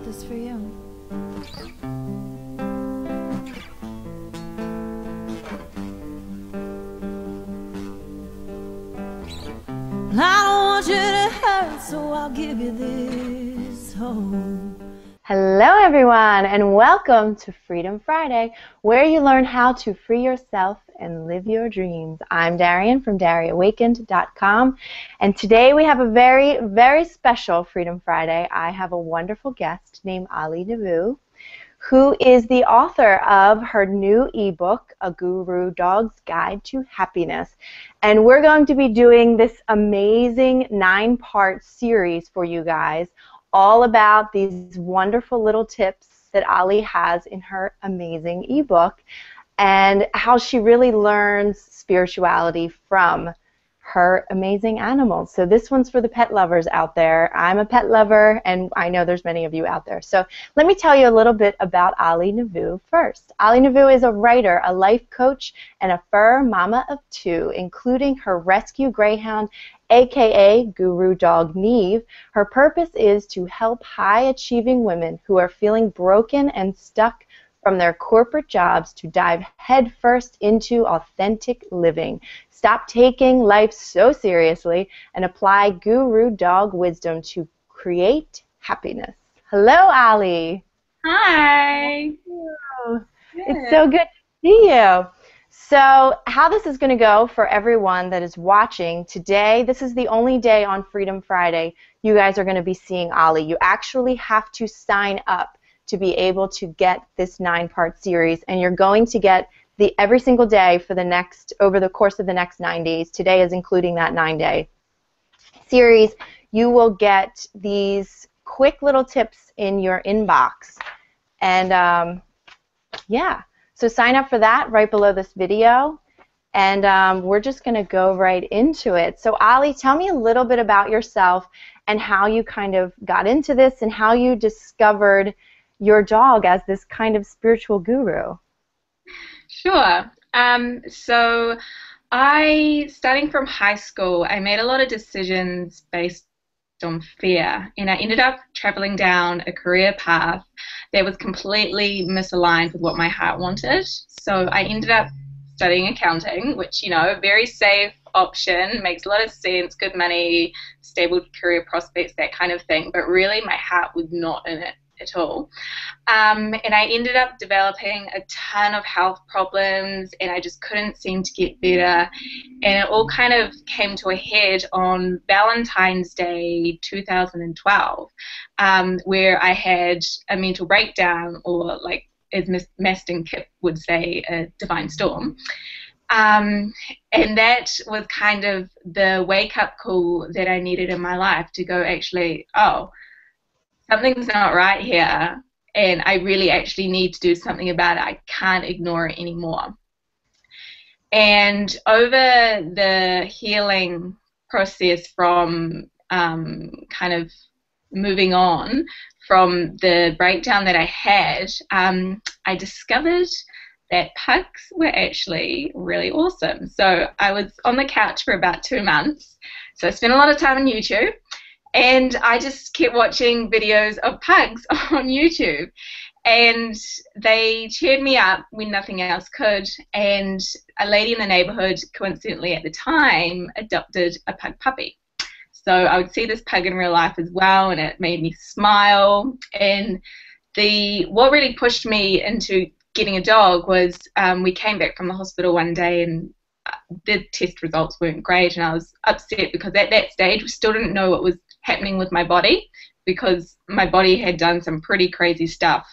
this for you. I don't want you to hurt, so I'll give you this hope. Hello everyone, and welcome to Freedom Friday, where you learn how to free yourself and live your dreams. I'm Darienne from DariAwakened.com, and today we have a very, very special Freedom Friday. I have a wonderful guest named Ollie Neveu, who is the author of her new ebook, A Guru Dog's Guide to Happiness. And we're going to be doing this amazing 9-part series for you guys, all about these wonderful little tips that Ollie has in her amazing ebook and how she really learns spirituality from her amazing animals. So this one's for the pet lovers out there. I'm a pet lover, and I know there's many of you out there. So let me tell you a little bit about Ollie Neveu first. Ollie Neveu is a writer, a life coach, and a fur mama of 2, including her rescue greyhound, aka Guru Dog Neve. Her purpose is to help high-achieving women who are feeling broken and stuck from their corporate jobs to dive headfirst into authentic living. Stop taking life so seriously and apply Guru Dog wisdom to create happiness. Hello, Ollie. Hi. It's so good to see you. So how this is going to go for everyone that is watching today, this is the only day on Freedom Friday you guys are going to be seeing Ollie. You actually have to sign up to be able to get this 9-part series, and you're going to get every single day for over the course of the next 9 days. Today is including that 9-day series. You will get these quick little tips in your inbox, and yeah. So sign up for that right below this video, and we're just going to go right into it. So Ollie, tell me a little bit about yourself and how you kind of got into this and how you discovered your dog as this kind of spiritual guru. Sure. So starting from high school, I made a lot of decisions based on fear, and I ended up traveling down a career path that was completely misaligned with what my heart wanted. So I ended up studying accounting, which, you know, a very safe option, makes a lot of sense, good money, stable career prospects, that kind of thing, but really my heart was not in it at all. And I ended up developing a ton of health problems, and I just couldn't seem to get better. And it all kind of came to a head on Valentine's Day 2012, where I had a mental breakdown, or, like, as Miss Maston Kip would say, a divine storm. And that was kind of the wake-up call that I needed in my life to go, actually, oh, something's not right here, and I really actually need to do something about it. I can't ignore it anymore. And over the healing process from kind of moving on from the breakdown that I had, I discovered that pugs were actually really awesome. So I was on the couch for about 2 months, so I spent a lot of time on YouTube. And I just kept watching videos of pugs on YouTube, and they cheered me up when nothing else could. And a lady in the neighborhood, coincidentally at the time, adopted a pug puppy. So I would see this pug in real life as well, and it made me smile. And what really pushed me into getting a dog was we came back from the hospital one day, and the test results weren't great, and I was upset because at that stage we still didn't know what was happening with my body, because my body had done some pretty crazy stuff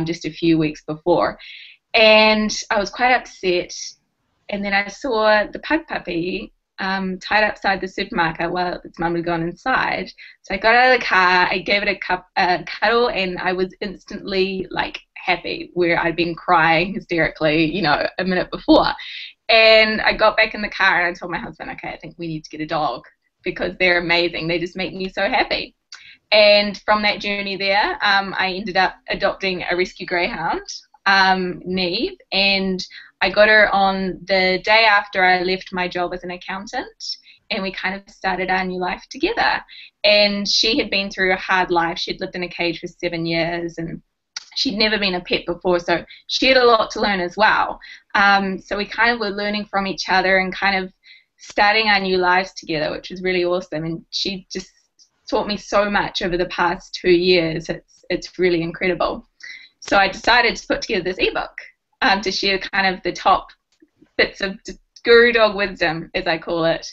just a few weeks before, and I was quite upset. And then I saw the pug puppy tied outside the supermarket while its mum had gone inside. So I got out of the car, I gave it a cuddle, and I was instantly, like, happy, where I'd been crying hysterically, you know, a minute before. And I got back in the car and I told my husband, okay, I think we need to get a dog, because they're amazing. They just make me so happy. And from that journey there, I ended up adopting a rescue greyhound, Neve, and I got her on the day after I left my job as an accountant, and we kind of started our new life together. And she had been through a hard life. She'd lived in a cage for 7 years, and she'd never been a pet before, so she had a lot to learn as well. So we kind of were learning from each other and kind of starting our new lives together, which was really awesome. And she just taught me so much over the past 2 years. It's really incredible. So I decided to put together this ebook to share kind of the top bits of guru dog wisdom, as I call it,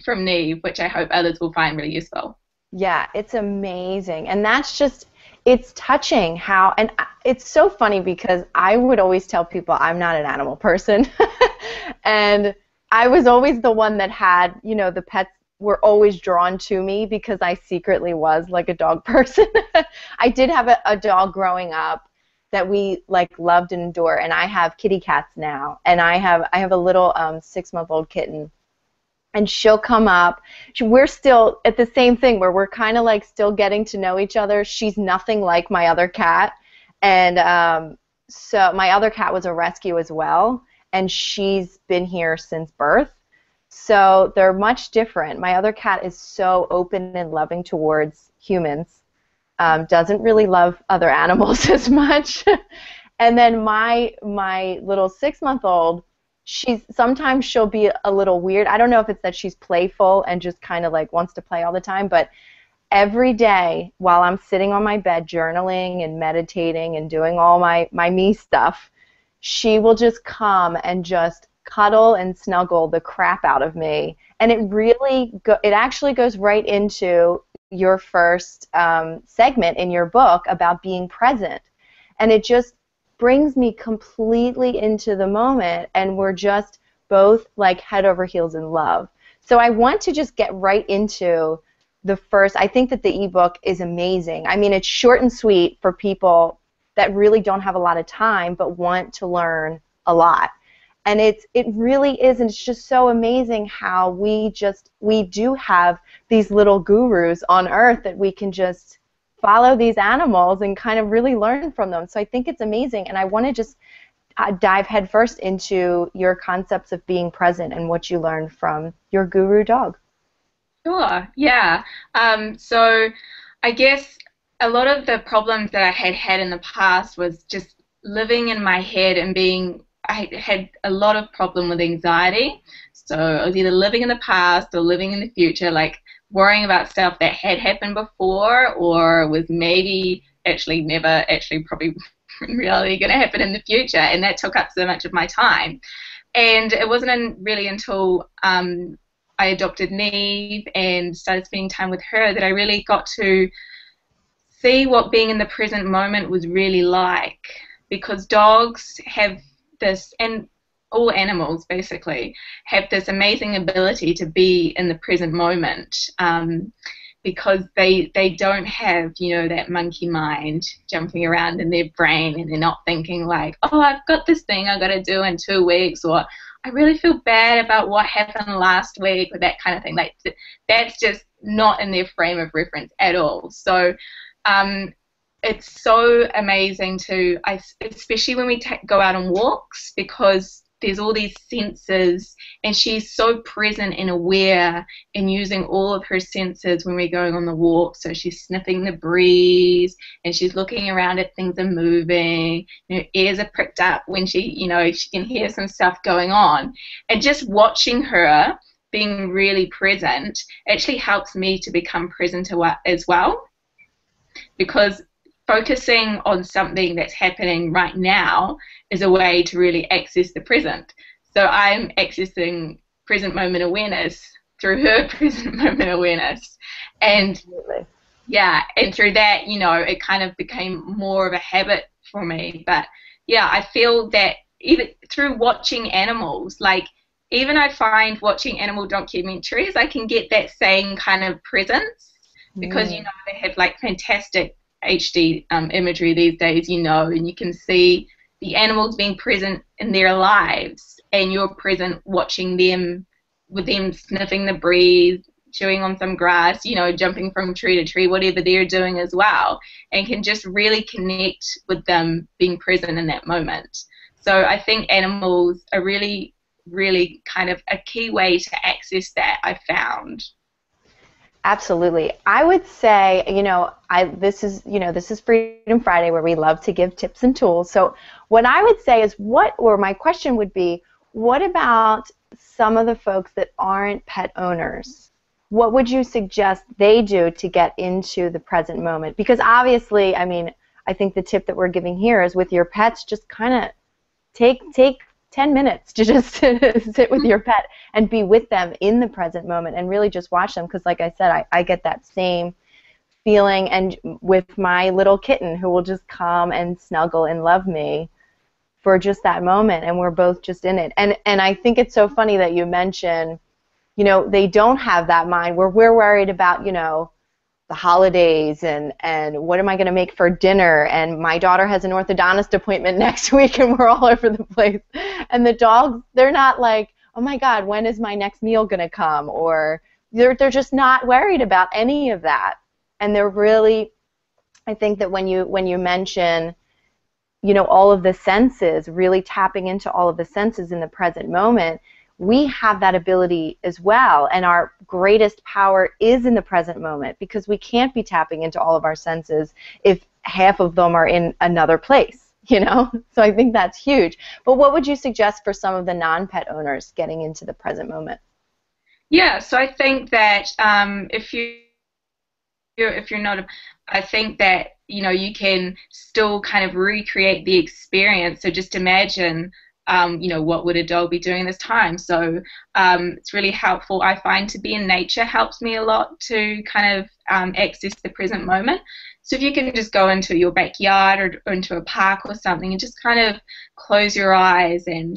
from Neve, which I hope others will find really useful. Yeah, it's amazing. And that's just, it's touching how, and it's so funny because I would always tell people I'm not an animal person. And I was always the one that had, you know, the pets were always drawn to me because I secretly was like a dog person. I did have a dog growing up that we like loved and adored, and I have kitty cats now, and I have a little 6-month-old kitten, and she'll come up. We're still at the same thing where we're kind of like still getting to know each other. She's nothing like my other cat, and so my other cat was a rescue as well, and she's been here since birth. So they're much different. My other cat is so open and loving towards humans, doesn't really love other animals as much. And then my little 6-month-old, sometimes she'll be a little weird. I don't know if it's that she's playful and just kind of like wants to play all the time, but every day while I'm sitting on my bed journaling and meditating and doing all my me stuff, she will just come and just cuddle and snuggle the crap out of me. And it actually goes right into your first segment in your book about being present. And it just brings me completely into the moment, and we're just both like head over heels in love. So I want to just get right into the first. I think that the ebook is amazing. I mean, it's short and sweet for people that really don't have a lot of time but want to learn a lot. And it really is, and it's just so amazing how we do have these little gurus on earth that we can just follow these animals and kind of really learn from them. So I think it's amazing, and I want to just dive headfirst into your concepts of being present and what you learned from your guru dog. Sure, yeah. So I guess a lot of the problems that I had in the past was just living in my head and I had a lot of problem with anxiety. So I was either living in the past or living in the future, like worrying about stuff that had happened before or was maybe actually never actually probably in reality going to happen in the future, and that took up so much of my time. And it wasn't really until I adopted Neve and started spending time with her that I really got to see what being in the present moment was really like, because dogs have this, and all animals basically have this amazing ability to be in the present moment, because they don't have, you know, that monkey mind jumping around in their brain, and they're not thinking like, oh, I've got this thing I've got to do in 2 weeks, or I really feel bad about what happened last week, or that kind of thing. Like, that's just not in their frame of reference at all. So it's so amazing especially when we go out on walks, because there's all these senses, and she's so present and aware and using all of her senses when we're going on the walk. So she's sniffing the breeze, and she's looking around at things are moving. You know, ears are pricked up when she can hear some stuff going on. And just watching her being really present actually helps me to become present as well, because focusing on something that's happening right now is a way to really access the present. So I'm accessing present moment awareness through her present moment awareness. And Absolutely. yeah, and through that, you know, it kind of became more of a habit for me. But yeah, I feel that even through watching animals, like even I find watching animal documentaries, I can get that same kind of presence, because, you know, they have like fantastic HD imagery these days, you know, and you can see the animals being present in their lives, and you're present watching them, with them sniffing the breeze, chewing on some grass, you know, jumping from tree to tree, whatever they're doing as well, and can just really connect with them being present in that moment. So I think animals are really really kind of a key way to access that, I found. Absolutely. I would say, this is Freedom Friday, where we love to give tips and tools. So what I would say is my question would be, what about some of the folks that aren't pet owners? What would you suggest they do to get into the present moment? Because obviously, I think the tip that we're giving here is with your pets, just kind of take 10 minutes to just sit with your pet and be with them in the present moment and really just watch them, because like I said, I get that same feeling and with my little kitten, who will just come and snuggle and love me for just that moment, and we're both just in it. And I think it's so funny that you mention, they don't have that mind where we're worried about, the holidays and what am I going to make for dinner, and my daughter has an orthodontist appointment next week and we're all over the place. And the dogs, they're not like, oh my God, when is my next meal going to come? Or they're just not worried about any of that. And they're really, I think that when you mention, all of the senses, really tapping into all of the senses in the present moment, we have that ability as well, and our greatest power is in the present moment, because we can't be tapping into all of our senses if half of them are in another place, So I think that's huge. But what would you suggest for some of the non-pet owners getting into the present moment? Yeah, so I think that if you're not I think that you can still kind of recreate the experience. So just imagine what would a dog be doing this time? So it's really helpful, I find, to be in nature. Helps me a lot to kind of access the present moment. So if you can just go into your backyard or into a park or something and just kind of close your eyes and,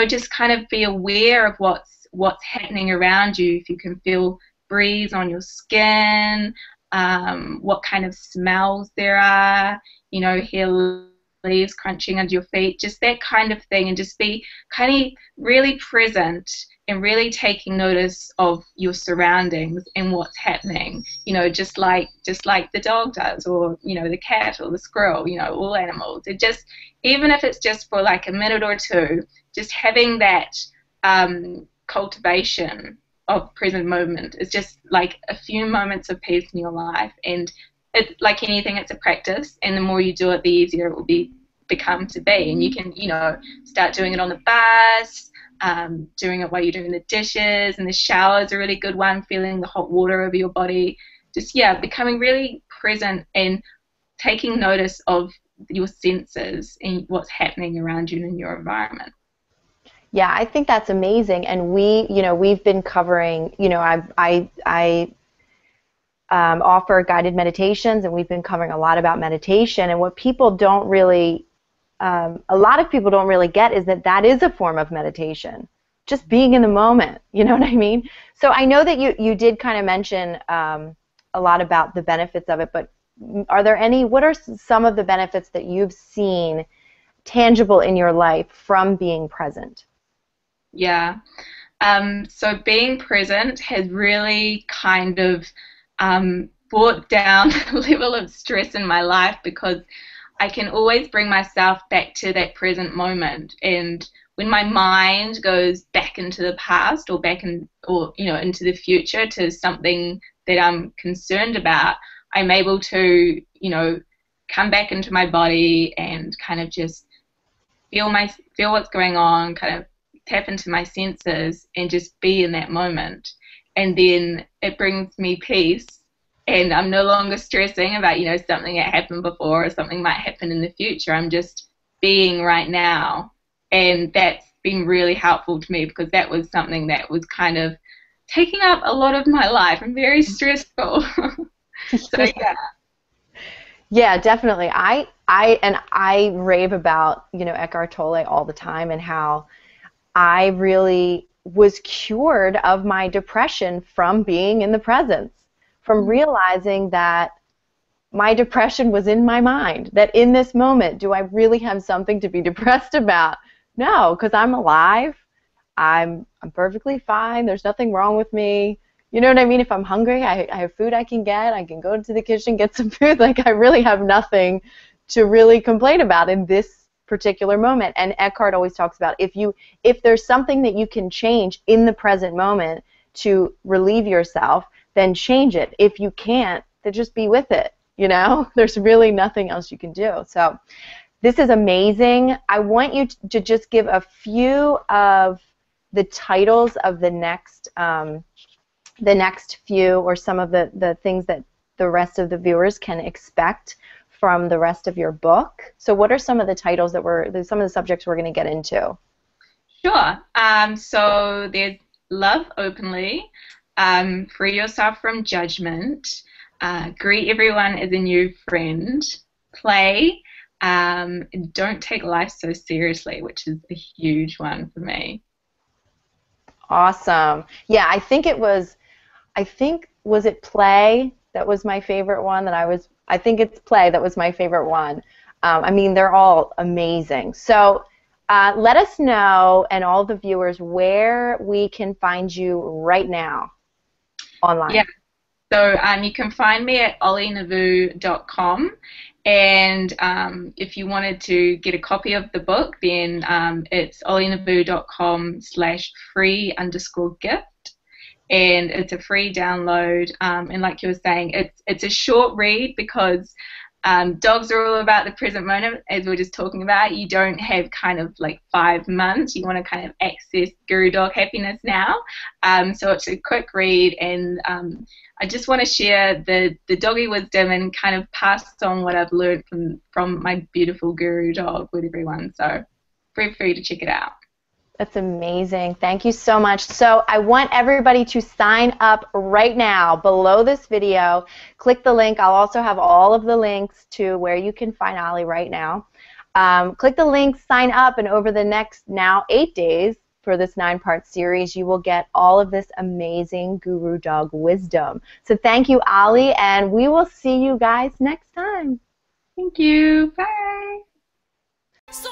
just kind of be aware of what's happening around you. If you can feel breeze on your skin, what kind of smells there are, hear leaves crunching under your feet, just that kind of thing, and just be kind of really present and really taking notice of your surroundings and what's happening, just like the dog does, or the cat or the squirrel, all animals. It just, even if it's just for like a minute or two, just having that cultivation of present moment is just like a few moments of peace in your life. And it's like anything, it's a practice, and the more you do it, the easier it will become to be. And you can, start doing it on the bus, doing it while you're doing the dishes, and the shower is a really good one, feeling the hot water over your body. Just, becoming really present and taking notice of your senses and what's happening around you in your environment. Yeah, I think that's amazing. And we've been covering, I offer guided meditations, and we've been covering a lot about meditation. And what people don't really, a lot of people don't really get is that is a form of meditation, just being in the moment. You know what I mean? So I know that you did kind of mention a lot about the benefits of it, but what are some of the benefits that you've seen tangible in your life from being present? Yeah. So being present has really kind of brought down the level of stress in my life, because I can always bring myself back to that present moment. And when my mind goes back into the past or into the future to something that I'm concerned about, I'm able to, come back into my body and kind of just feel what's going on, kind of tap into my senses and just be in that moment. And then it brings me peace, and I'm no longer stressing about, something that happened before or something might happen in the future. I'm just being right now. And that's been really helpful to me, because that was something that was kind of taking up a lot of my life and very stressful. So, yeah. Yeah, definitely. I rave about, Eckhart Tolle all the time, and how I really was cured of my depression from being in the presence, from realizing that my depression was in my mind, that in this moment, do I really have something to be depressed about? No, because I'm alive. I'm perfectly fine. There's nothing wrong with me. You know what I mean? If I'm hungry, I have food I can get. I can go to the kitchen, get some food. Like, I really have nothing to really complain about in this particular moment. And Eckhart always talks about if there's something that you can change in the present moment to relieve yourself, then change it. If you can't, then just be with it. You know, there's really nothing else you can do. So this is amazing. I want you to just give a few of the titles of the next few, or some of the things that the rest of the viewers can expect from the rest of your book. So what are some of the titles some of the subjects we're going to get into? Sure. So there's Love Openly, Free Yourself from Judgment, Greet Everyone as a New Friend, Play, Don't Take Life So Seriously, which is a huge one for me. Awesome. Yeah, was it Play that was my favorite one I think it's Play that was my favorite one. I mean, they're all amazing. So let us know, and all the viewers, where we can find you right now online. Yeah. So you can find me at ollieneveu.com, and if you wanted to get a copy of the book, then it's ollieneveu.com/free_gift, and it's a free download. And like you were saying, it's a short read because dogs are all about the present moment, as we were just talking about. You don't have kind of like 5 months. You want to kind of access Guru Dog happiness now. So it's a quick read, and I just want to share the doggy wisdom and kind of pass on what I've learned from my beautiful Guru Dog with everyone. So feel free to check it out. That's amazing. Thank you so much. So I want everybody to sign up right now below this video. Click the link. I'll also have all of the links to where you can find Ollie right now. Click the link, sign up, and over the next now 8 days for this 9-part series, you will get all of this amazing Guru Dog wisdom. So thank you, Ollie, and we will see you guys next time. Thank you. Bye. So